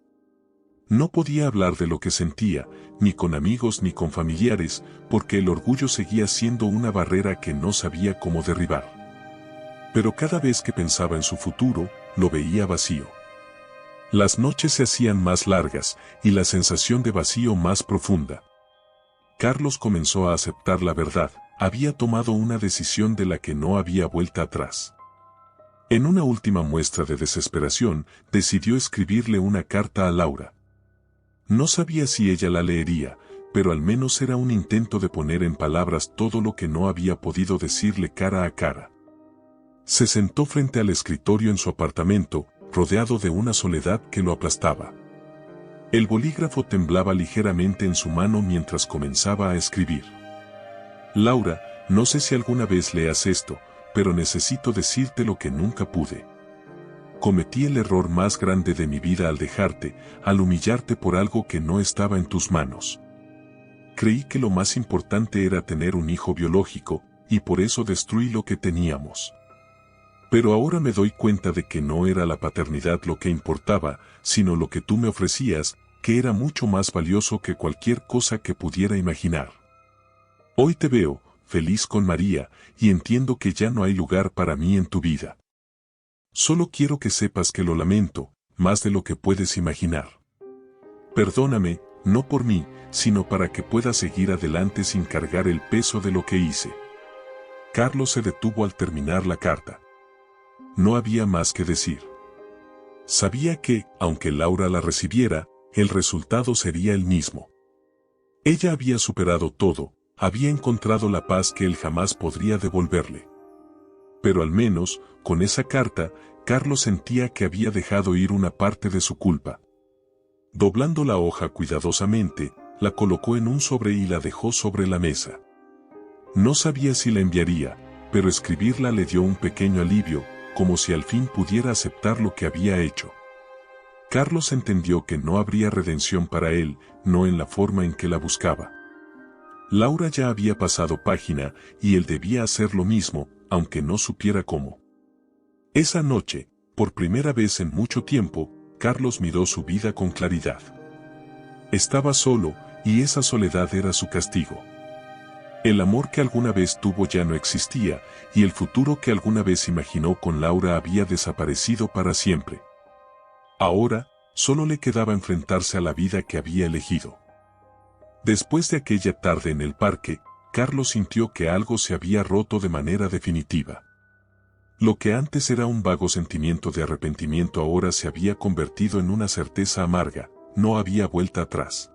No podía hablar de lo que sentía, ni con amigos ni con familiares, porque el orgullo seguía siendo una barrera que no sabía cómo derribar. Pero cada vez que pensaba en su futuro, lo veía vacío. Las noches se hacían más largas, y la sensación de vacío más profunda. Carlos comenzó a aceptar la verdad. Había tomado una decisión de la que no había vuelta atrás. En una última muestra de desesperación, decidió escribirle una carta a Laura. No sabía si ella la leería, pero al menos era un intento de poner en palabras todo lo que no había podido decirle cara a cara. Se sentó frente al escritorio en su apartamento, rodeado de una soledad que lo aplastaba. El bolígrafo temblaba ligeramente en su mano mientras comenzaba a escribir. Laura, no sé si alguna vez leas esto, pero necesito decirte lo que nunca pude. Cometí el error más grande de mi vida al dejarte, al humillarte por algo que no estaba en tus manos. Creí que lo más importante era tener un hijo biológico, y por eso destruí lo que teníamos. Pero ahora me doy cuenta de que no era la paternidad lo que importaba, sino lo que tú me ofrecías, que era mucho más valioso que cualquier cosa que pudiera imaginar. Hoy te veo, feliz con María, y entiendo que ya no hay lugar para mí en tu vida. Solo quiero que sepas que lo lamento, más de lo que puedes imaginar. Perdóname, no por mí, sino para que puedas seguir adelante sin cargar el peso de lo que hice. Carlos se detuvo al terminar la carta. No había más que decir. Sabía que, aunque Laura la recibiera, el resultado sería el mismo. Ella había superado todo. Había encontrado la paz que él jamás podría devolverle. Pero al menos, con esa carta, Carlos sentía que había dejado ir una parte de su culpa. Doblando la hoja cuidadosamente, la colocó en un sobre y la dejó sobre la mesa. No sabía si la enviaría, pero escribirla le dio un pequeño alivio, como si al fin pudiera aceptar lo que había hecho. Carlos entendió que no habría redención para él, no en la forma en que la buscaba. Laura ya había pasado página, y él debía hacer lo mismo, aunque no supiera cómo. Esa noche, por primera vez en mucho tiempo, Carlos miró su vida con claridad. Estaba solo, y esa soledad era su castigo. El amor que alguna vez tuvo ya no existía, y el futuro que alguna vez imaginó con Laura había desaparecido para siempre. Ahora, solo le quedaba enfrentarse a la vida que había elegido. Después de aquella tarde en el parque, Carlos sintió que algo se había roto de manera definitiva. Lo que antes era un vago sentimiento de arrepentimiento ahora se había convertido en una certeza amarga, no había vuelta atrás.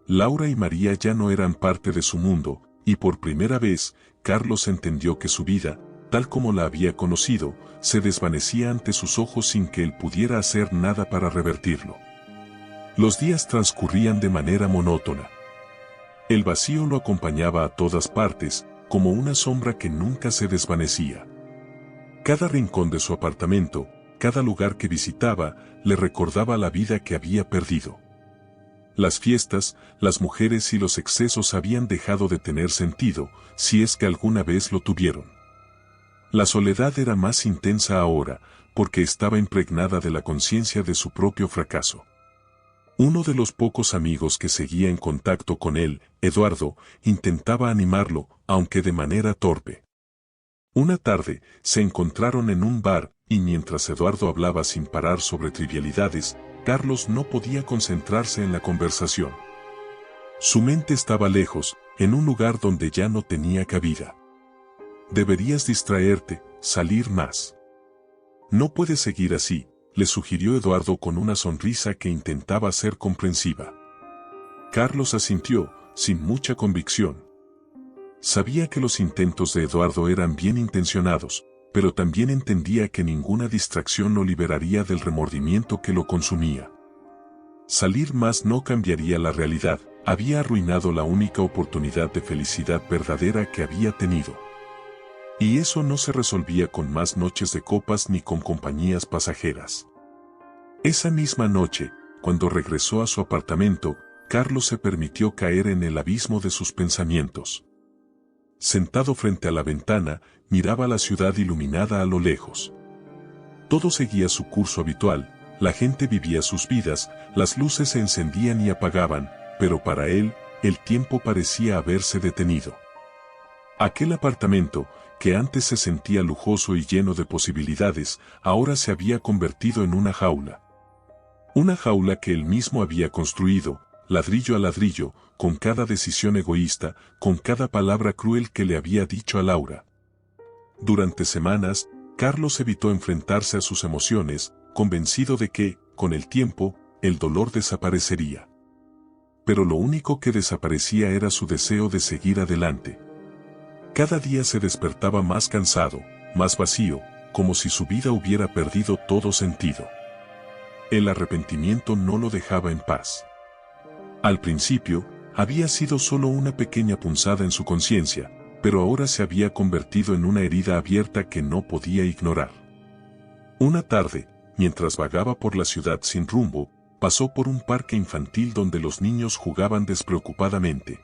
Laura y María ya no eran parte de su mundo, y por primera vez, Carlos entendió que su vida, tal como la había conocido, se desvanecía ante sus ojos sin que él pudiera hacer nada para revertirlo. Los días transcurrían de manera monótona. El vacío lo acompañaba a todas partes, como una sombra que nunca se desvanecía. Cada rincón de su apartamento, cada lugar que visitaba, le recordaba la vida que había perdido. Las fiestas, las mujeres y los excesos habían dejado de tener sentido, si es que alguna vez lo tuvieron. La soledad era más intensa ahora, porque estaba impregnada de la conciencia de su propio fracaso. Uno de los pocos amigos que seguía en contacto con él, Eduardo, intentaba animarlo, aunque de manera torpe. Una tarde, se encontraron en un bar, y mientras Eduardo hablaba sin parar sobre trivialidades, Carlos no podía concentrarse en la conversación. Su mente estaba lejos, en un lugar donde ya no tenía cabida. Deberías distraerte, salir más. No puedes seguir así, le sugirió Eduardo con una sonrisa que intentaba ser comprensiva. Carlos asintió, sin mucha convicción. Sabía que los intentos de Eduardo eran bien intencionados, pero también entendía que ninguna distracción lo liberaría del remordimiento que lo consumía. Salir más no cambiaría la realidad, había arruinado la única oportunidad de felicidad verdadera que había tenido. Y eso no se resolvía con más noches de copas ni con compañías pasajeras. Esa misma noche, cuando regresó a su apartamento, Carlos se permitió caer en el abismo de sus pensamientos. Sentado frente a la ventana, miraba la ciudad iluminada a lo lejos. Todo seguía su curso habitual, la gente vivía sus vidas, las luces se encendían y apagaban, pero para él, el tiempo parecía haberse detenido. Aquel apartamento, que antes se sentía lujoso y lleno de posibilidades, ahora se había convertido en una jaula. Una jaula que él mismo había construido, ladrillo a ladrillo, con cada decisión egoísta, con cada palabra cruel que le había dicho a Laura. Durante semanas, Carlos evitó enfrentarse a sus emociones, convencido de que, con el tiempo, el dolor desaparecería. Pero lo único que desaparecía era su deseo de seguir adelante. Cada día se despertaba más cansado, más vacío, como si su vida hubiera perdido todo sentido. El arrepentimiento no lo dejaba en paz. Al principio, había sido solo una pequeña punzada en su conciencia, pero ahora se había convertido en una herida abierta que no podía ignorar. Una tarde, mientras vagaba por la ciudad sin rumbo, pasó por un parque infantil donde los niños jugaban despreocupadamente.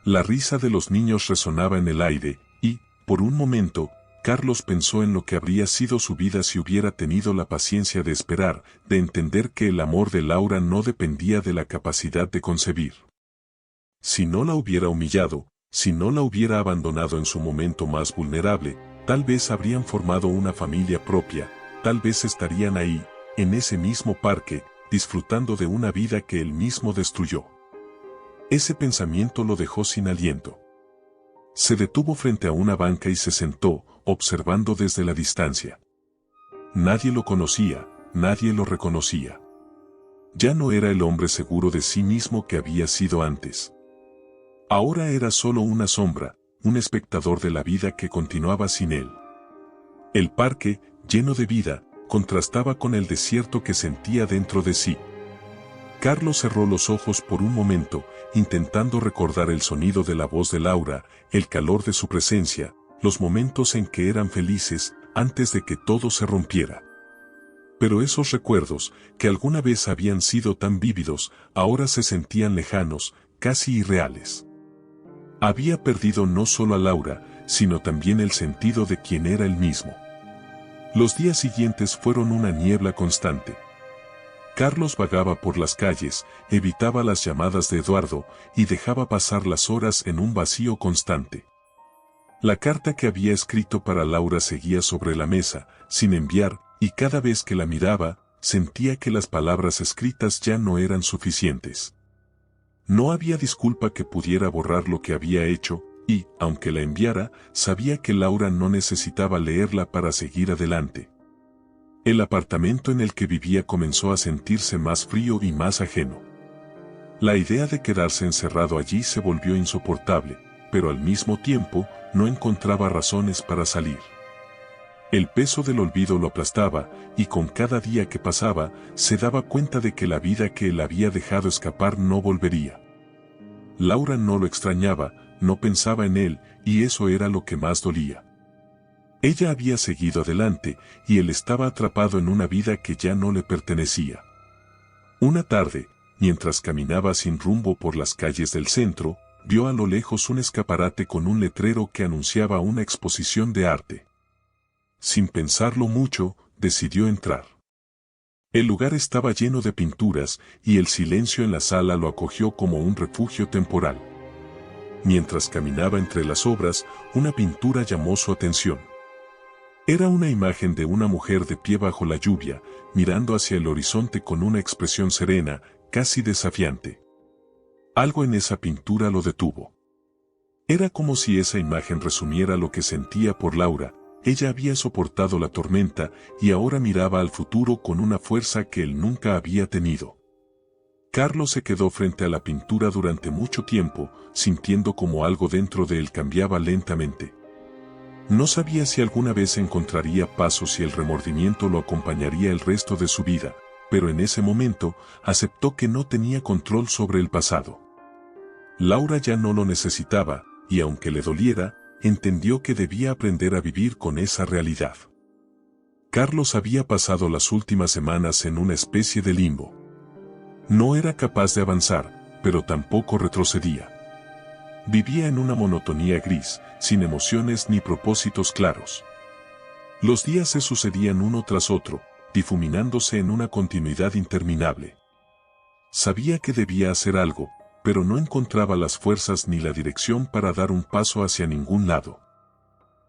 La risa de los niños resonaba en el aire, y, por un momento, Carlos pensó en lo que habría sido su vida si hubiera tenido la paciencia de esperar, de entender que el amor de Laura no dependía de la capacidad de concebir. Si no la hubiera humillado, si no la hubiera abandonado en su momento más vulnerable, tal vez habrían formado una familia propia, tal vez estarían ahí, en ese mismo parque, disfrutando de una vida que él mismo destruyó. Ese pensamiento lo dejó sin aliento. Se detuvo frente a una banca y se sentó, observando desde la distancia. Nadie lo conocía, nadie lo reconocía. Ya no era el hombre seguro de sí mismo que había sido antes. Ahora era solo una sombra, un espectador de la vida que continuaba sin él. El parque, lleno de vida, contrastaba con el desierto que sentía dentro de sí. Carlos cerró los ojos por un momento, intentando recordar el sonido de la voz de Laura, el calor de su presencia, los momentos en que eran felices, antes de que todo se rompiera. Pero esos recuerdos, que alguna vez habían sido tan vívidos, ahora se sentían lejanos, casi irreales. Había perdido no solo a Laura, sino también el sentido de quién era él mismo. Los días siguientes fueron una niebla constante. Carlos vagaba por las calles, evitaba las llamadas de Eduardo y dejaba pasar las horas en un vacío constante. La carta que había escrito para Laura seguía sobre la mesa, sin enviar, y cada vez que la miraba, sentía que las palabras escritas ya no eran suficientes. No había disculpa que pudiera borrar lo que había hecho, y, aunque la enviara, sabía que Laura no necesitaba leerla para seguir adelante. El apartamento en el que vivía comenzó a sentirse más frío y más ajeno. La idea de quedarse encerrado allí se volvió insoportable, pero al mismo tiempo, no encontraba razones para salir. El peso del olvido lo aplastaba, y con cada día que pasaba, se daba cuenta de que la vida que él había dejado escapar no volvería. Laura no lo extrañaba, no pensaba en él, y eso era lo que más dolía. Ella había seguido adelante, y él estaba atrapado en una vida que ya no le pertenecía. Una tarde, mientras caminaba sin rumbo por las calles del centro, vio a lo lejos un escaparate con un letrero que anunciaba una exposición de arte. Sin pensarlo mucho, decidió entrar. El lugar estaba lleno de pinturas, y el silencio en la sala lo acogió como un refugio temporal. Mientras caminaba entre las obras, una pintura llamó su atención. Era una imagen de una mujer de pie bajo la lluvia, mirando hacia el horizonte con una expresión serena, casi desafiante. Algo en esa pintura lo detuvo. Era como si esa imagen resumiera lo que sentía por Laura. Ella había soportado la tormenta y ahora miraba al futuro con una fuerza que él nunca había tenido. Carlos se quedó frente a la pintura durante mucho tiempo, sintiendo como algo dentro de él cambiaba lentamente. No sabía si alguna vez encontraría paz o si el remordimiento lo acompañaría el resto de su vida, pero en ese momento aceptó que no tenía control sobre el pasado. Laura ya no lo necesitaba, y aunque le doliera, entendió que debía aprender a vivir con esa realidad. Carlos había pasado las últimas semanas en una especie de limbo. No era capaz de avanzar, pero tampoco retrocedía. Vivía en una monotonía gris, sin emociones ni propósitos claros. Los días se sucedían uno tras otro, difuminándose en una continuidad interminable. Sabía que debía hacer algo, pero no encontraba las fuerzas ni la dirección para dar un paso hacia ningún lado.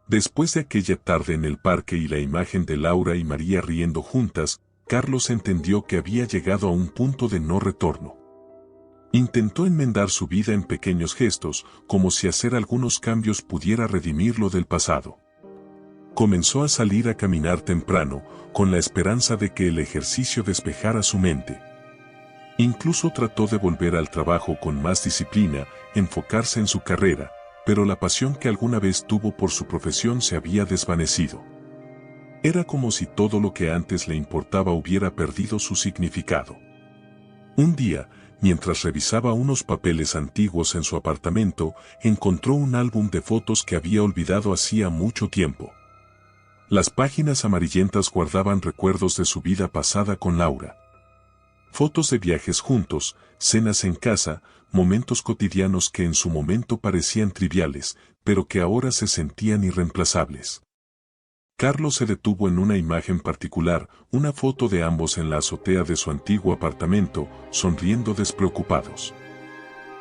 Después de aquella tarde en el parque y la imagen de Laura y María riendo juntas, Carlos entendió que había llegado a un punto de no retorno. Intentó enmendar su vida en pequeños gestos, como si hacer algunos cambios pudiera redimirlo del pasado. Comenzó a salir a caminar temprano, con la esperanza de que el ejercicio despejara su mente. Incluso trató de volver al trabajo con más disciplina, enfocarse en su carrera, pero la pasión que alguna vez tuvo por su profesión se había desvanecido. Era como si todo lo que antes le importaba hubiera perdido su significado. Un día, mientras revisaba unos papeles antiguos en su apartamento, encontró un álbum de fotos que había olvidado hacía mucho tiempo. Las páginas amarillentas guardaban recuerdos de su vida pasada con Laura. Fotos de viajes juntos, cenas en casa, momentos cotidianos que en su momento parecían triviales, pero que ahora se sentían irreemplazables. Carlos se detuvo en una imagen particular, una foto de ambos en la azotea de su antiguo apartamento, sonriendo despreocupados.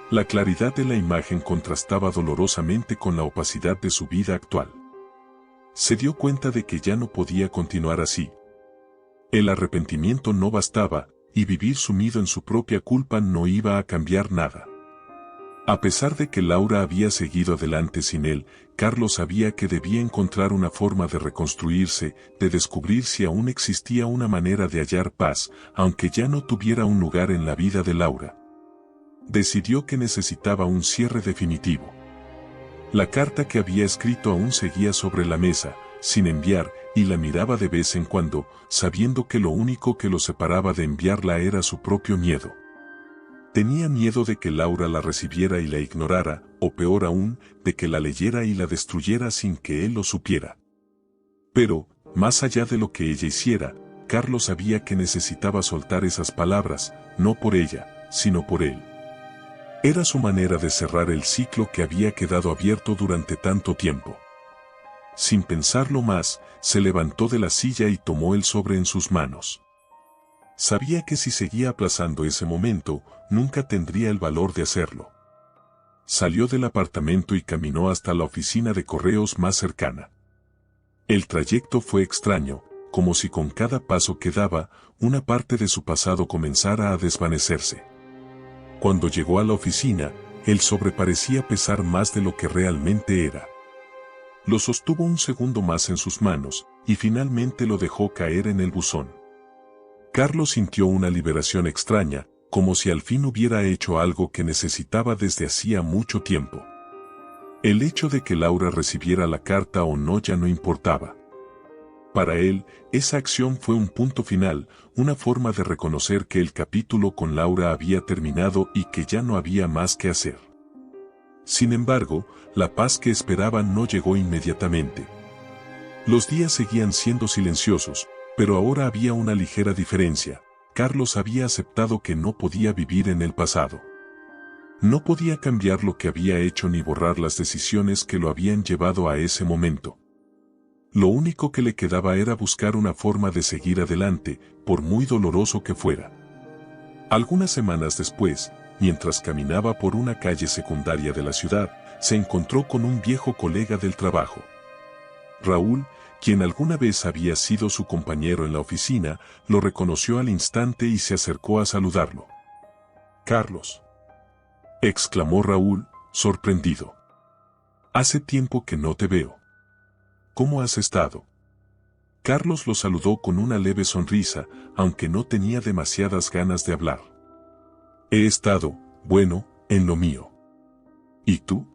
La claridad de la imagen contrastaba dolorosamente con la opacidad de su vida actual. Se dio cuenta de que ya no podía continuar así. El arrepentimiento no bastaba, y vivir sumido en su propia culpa no iba a cambiar nada. A pesar de que Laura había seguido adelante sin él, Carlos sabía que debía encontrar una forma de reconstruirse, de descubrir si aún existía una manera de hallar paz, aunque ya no tuviera un lugar en la vida de Laura. Decidió que necesitaba un cierre definitivo. La carta que había escrito aún seguía sobre la mesa, sin enviar, y la miraba de vez en cuando, sabiendo que lo único que lo separaba de enviarla era su propio miedo. Tenía miedo de que Laura la recibiera y la ignorara, o peor aún, de que la leyera y la destruyera sin que él lo supiera. Pero, más allá de lo que ella hiciera, Carlos sabía que necesitaba soltar esas palabras, no por ella, sino por él. Era su manera de cerrar el ciclo que había quedado abierto durante tanto tiempo. sin pensarlo más, se levantó de la silla y tomó el sobre en sus manos. Sabía que si seguía aplazando ese momento, nunca tendría el valor de hacerlo. Salió del apartamento y caminó hasta la oficina de correos más cercana. El trayecto fue extraño, como si con cada paso que daba, una parte de su pasado comenzara a desvanecerse. Cuando llegó a la oficina, el sobre parecía pesar más de lo que realmente era. Lo sostuvo un segundo más en sus manos, y finalmente lo dejó caer en el buzón. Carlos sintió una liberación extraña, como si al fin hubiera hecho algo que necesitaba desde hacía mucho tiempo. El hecho de que Laura recibiera la carta o no ya no importaba. Para él, esa acción fue un punto final, una forma de reconocer que el capítulo con Laura había terminado y que ya no había más que hacer. Sin embargo, la paz que esperaba no llegó inmediatamente. Los días seguían siendo silenciosos, pero ahora había una ligera diferencia. Carlos había aceptado que no podía vivir en el pasado. No podía cambiar lo que había hecho ni borrar las decisiones que lo habían llevado a ese momento. Lo único que le quedaba era buscar una forma de seguir adelante, por muy doloroso que fuera. Algunas semanas después, mientras caminaba por una calle secundaria de la ciudad, se encontró con un viejo colega del trabajo. Raúl, quien alguna vez había sido su compañero en la oficina, lo reconoció al instante y se acercó a saludarlo. «Carlos», exclamó Raúl, sorprendido. «Hace tiempo que no te veo. ¿Cómo has estado?». Carlos lo saludó con una leve sonrisa, aunque no tenía demasiadas ganas de hablar. «He estado, bueno, en lo mío». «¿Y tú?»,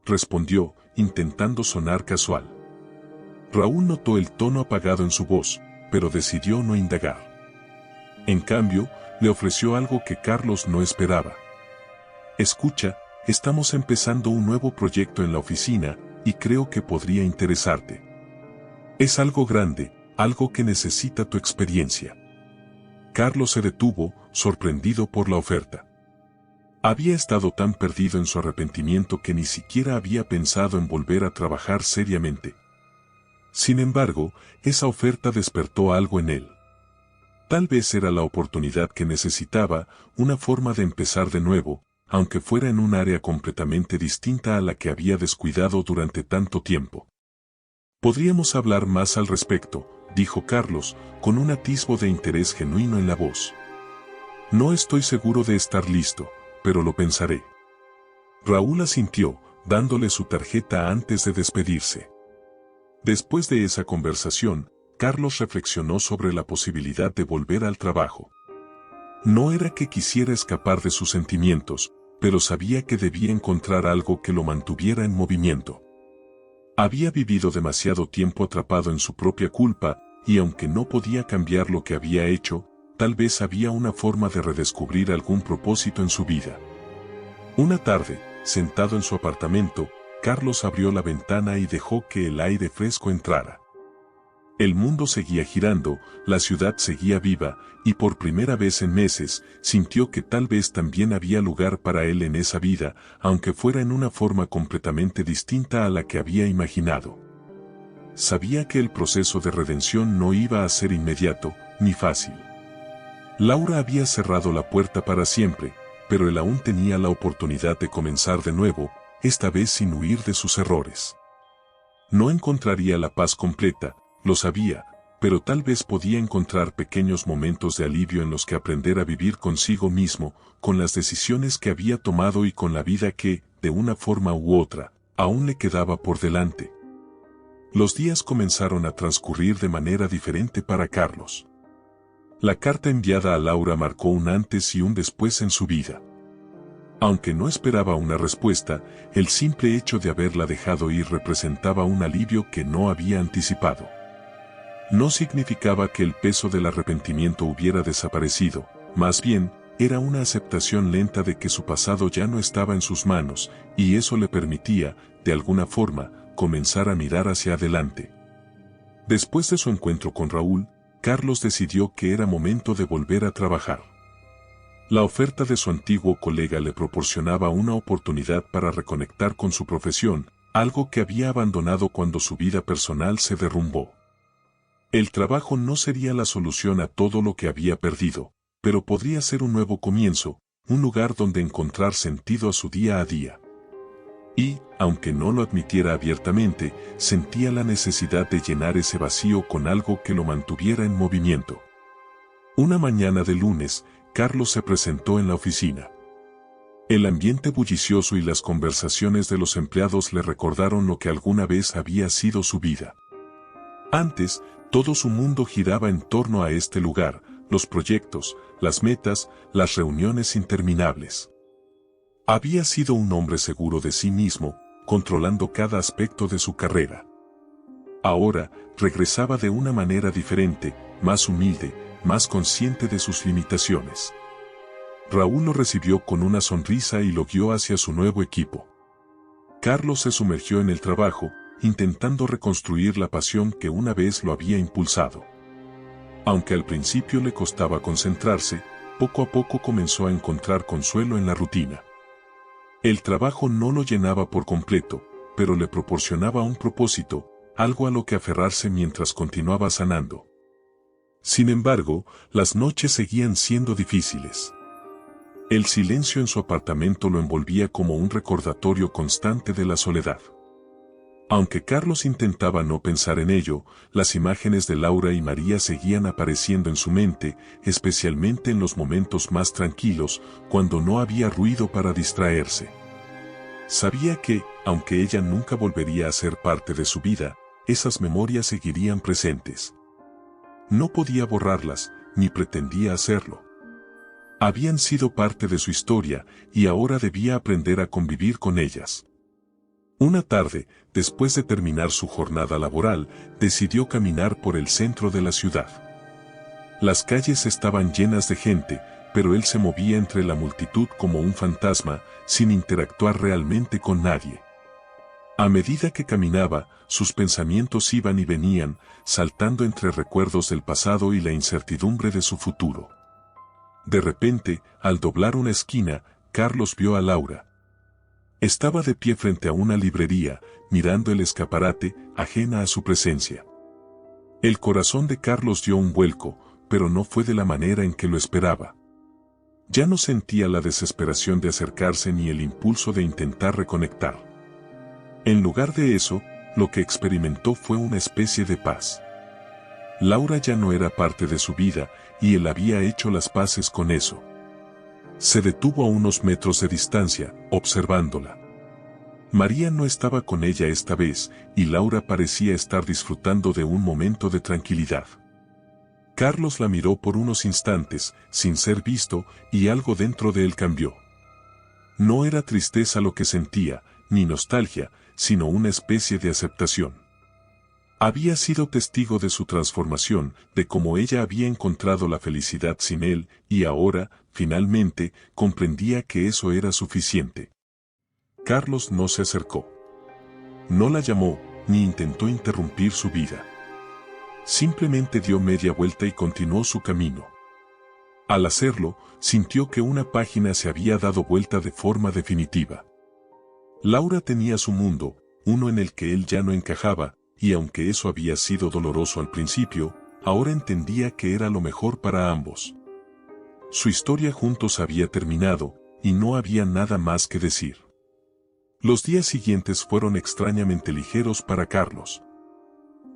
respondió, intentando sonar casual. Raúl notó el tono apagado en su voz, pero decidió no indagar. En cambio, le ofreció algo que Carlos no esperaba. «Escucha, estamos empezando un nuevo proyecto en la oficina, y creo que podría interesarte. Es algo grande, algo que necesita tu experiencia». Carlos se detuvo, sorprendido por la oferta. Había estado tan perdido en su arrepentimiento que ni siquiera había pensado en volver a trabajar seriamente. Sin embargo, esa oferta despertó algo en él. Tal vez era la oportunidad que necesitaba, una forma de empezar de nuevo, aunque fuera en un área completamente distinta a la que había descuidado durante tanto tiempo. «Podríamos hablar más al respecto», dijo Carlos, con un atisbo de interés genuino en la voz. «No estoy seguro de estar listo, pero lo pensaré». Raúl asintió, dándole su tarjeta antes de despedirse. Después de esa conversación, Carlos reflexionó sobre la posibilidad de volver al trabajo. No era que quisiera escapar de sus sentimientos, pero sabía que debía encontrar algo que lo mantuviera en movimiento. Había vivido demasiado tiempo atrapado en su propia culpa, y aunque no podía cambiar lo que había hecho, tal vez había una forma de redescubrir algún propósito en su vida. Una tarde, sentado en su apartamento, Carlos abrió la ventana y dejó que el aire fresco entrara. El mundo seguía girando, la ciudad seguía viva, y por primera vez en meses, sintió que tal vez también había lugar para él en esa vida, aunque fuera en una forma completamente distinta a la que había imaginado. Sabía que el proceso de redención no iba a ser inmediato, ni fácil. Laura había cerrado la puerta para siempre, pero él aún tenía la oportunidad de comenzar de nuevo, esta vez sin huir de sus errores. No encontraría la paz completa, lo sabía, pero tal vez podía encontrar pequeños momentos de alivio en los que aprender a vivir consigo mismo, con las decisiones que había tomado y con la vida que, de una forma u otra, aún le quedaba por delante. Los días comenzaron a transcurrir de manera diferente para Carlos. La carta enviada a Laura marcó un antes y un después en su vida. Aunque no esperaba una respuesta, el simple hecho de haberla dejado ir representaba un alivio que no había anticipado. No significaba que el peso del arrepentimiento hubiera desaparecido, más bien, era una aceptación lenta de que su pasado ya no estaba en sus manos, y eso le permitía, de alguna forma, comenzar a mirar hacia adelante. Después de su encuentro con Raúl, Carlos decidió que era momento de volver a trabajar. La oferta de su antiguo colega le proporcionaba una oportunidad para reconectar con su profesión, algo que había abandonado cuando su vida personal se derrumbó. El trabajo no sería la solución a todo lo que había perdido, pero podría ser un nuevo comienzo, un lugar donde encontrar sentido a su día a día. Y, aunque no lo admitiera abiertamente, sentía la necesidad de llenar ese vacío con algo que lo mantuviera en movimiento. Una mañana de lunes, Carlos se presentó en la oficina. El ambiente bullicioso y las conversaciones de los empleados le recordaron lo que alguna vez había sido su vida. Antes, todo su mundo giraba en torno a este lugar, los proyectos, las metas, las reuniones interminables. Había sido un hombre seguro de sí mismo, controlando cada aspecto de su carrera. Ahora, regresaba de una manera diferente, más humilde, más consciente de sus limitaciones. Raúl lo recibió con una sonrisa y lo guió hacia su nuevo equipo. Carlos se sumergió en el trabajo, intentando reconstruir la pasión que una vez lo había impulsado. Aunque al principio le costaba concentrarse, poco a poco comenzó a encontrar consuelo en la rutina. El trabajo no lo llenaba por completo, pero le proporcionaba un propósito, algo a lo que aferrarse mientras continuaba sanando. Sin embargo, las noches seguían siendo difíciles. El silencio en su apartamento lo envolvía como un recordatorio constante de la soledad. Aunque Carlos intentaba no pensar en ello, las imágenes de Laura y María seguían apareciendo en su mente, especialmente en los momentos más tranquilos, cuando no había ruido para distraerse. Sabía que, aunque ella nunca volvería a ser parte de su vida, esas memorias seguirían presentes. No podía borrarlas, ni pretendía hacerlo. Habían sido parte de su historia, y ahora debía aprender a convivir con ellas. Una tarde, después de terminar su jornada laboral, decidió caminar por el centro de la ciudad. Las calles estaban llenas de gente, pero él se movía entre la multitud como un fantasma, sin interactuar realmente con nadie. A medida que caminaba, sus pensamientos iban y venían, saltando entre recuerdos del pasado y la incertidumbre de su futuro. De repente, al doblar una esquina, Carlos vio a Laura. Estaba de pie frente a una librería, mirando el escaparate, ajena a su presencia. El corazón de Carlos dio un vuelco, pero no fue de la manera en que lo esperaba. Ya no sentía la desesperación de acercarse ni el impulso de intentar reconectar. En lugar de eso, lo que experimentó fue una especie de paz. Laura ya no era parte de su vida, y él había hecho las paces con eso. Se detuvo a unos metros de distancia, observándola. María no estaba con ella esta vez, y Laura parecía estar disfrutando de un momento de tranquilidad. Carlos la miró por unos instantes, sin ser visto, y algo dentro de él cambió. No era tristeza lo que sentía, ni nostalgia, sino una especie de aceptación. Había sido testigo de su transformación, de cómo ella había encontrado la felicidad sin él, y ahora, finalmente, comprendía que eso era suficiente. Carlos no se acercó. No la llamó, ni intentó interrumpir su vida. Simplemente dio media vuelta y continuó su camino. Al hacerlo, sintió que una página se había dado vuelta de forma definitiva. Laura tenía su mundo, uno en el que él ya no encajaba, y aunque eso había sido doloroso al principio, ahora entendía que era lo mejor para ambos. Su historia juntos había terminado, y no había nada más que decir. Los días siguientes fueron extrañamente ligeros para Carlos.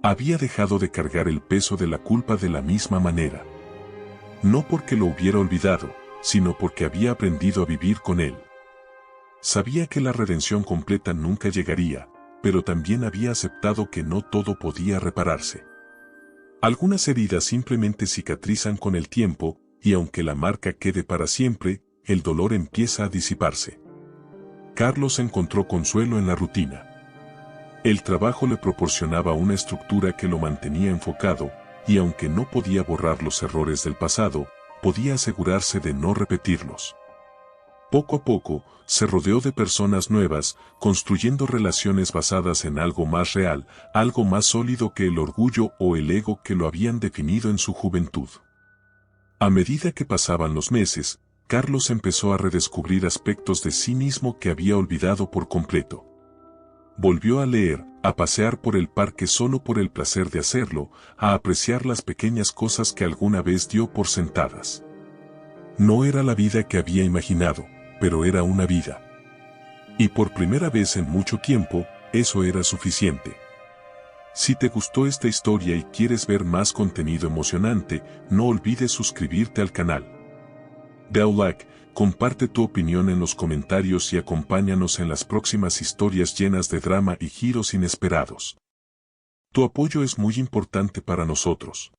Había dejado de cargar el peso de la culpa de la misma manera. No porque lo hubiera olvidado, sino porque había aprendido a vivir con él. Sabía que la redención completa nunca llegaría, pero también había aceptado que no todo podía repararse. Algunas heridas simplemente cicatrizan con el tiempo, y aunque la marca quede para siempre, el dolor empieza a disiparse. Carlos encontró consuelo en la rutina. El trabajo le proporcionaba una estructura que lo mantenía enfocado, y aunque no podía borrar los errores del pasado, podía asegurarse de no repetirlos. Poco a poco, se rodeó de personas nuevas, construyendo relaciones basadas en algo más real, algo más sólido que el orgullo o el ego que lo habían definido en su juventud. A medida que pasaban los meses, Carlos empezó a redescubrir aspectos de sí mismo que había olvidado por completo. Volvió a leer, a pasear por el parque solo por el placer de hacerlo, a apreciar las pequeñas cosas que alguna vez dio por sentadas. No era la vida que había imaginado, pero era una vida. Y por primera vez en mucho tiempo, eso era suficiente. Si te gustó esta historia y quieres ver más contenido emocionante, no olvides suscribirte al canal. Da un like, comparte tu opinión en los comentarios y acompáñanos en las próximas historias llenas de drama y giros inesperados. Tu apoyo es muy importante para nosotros.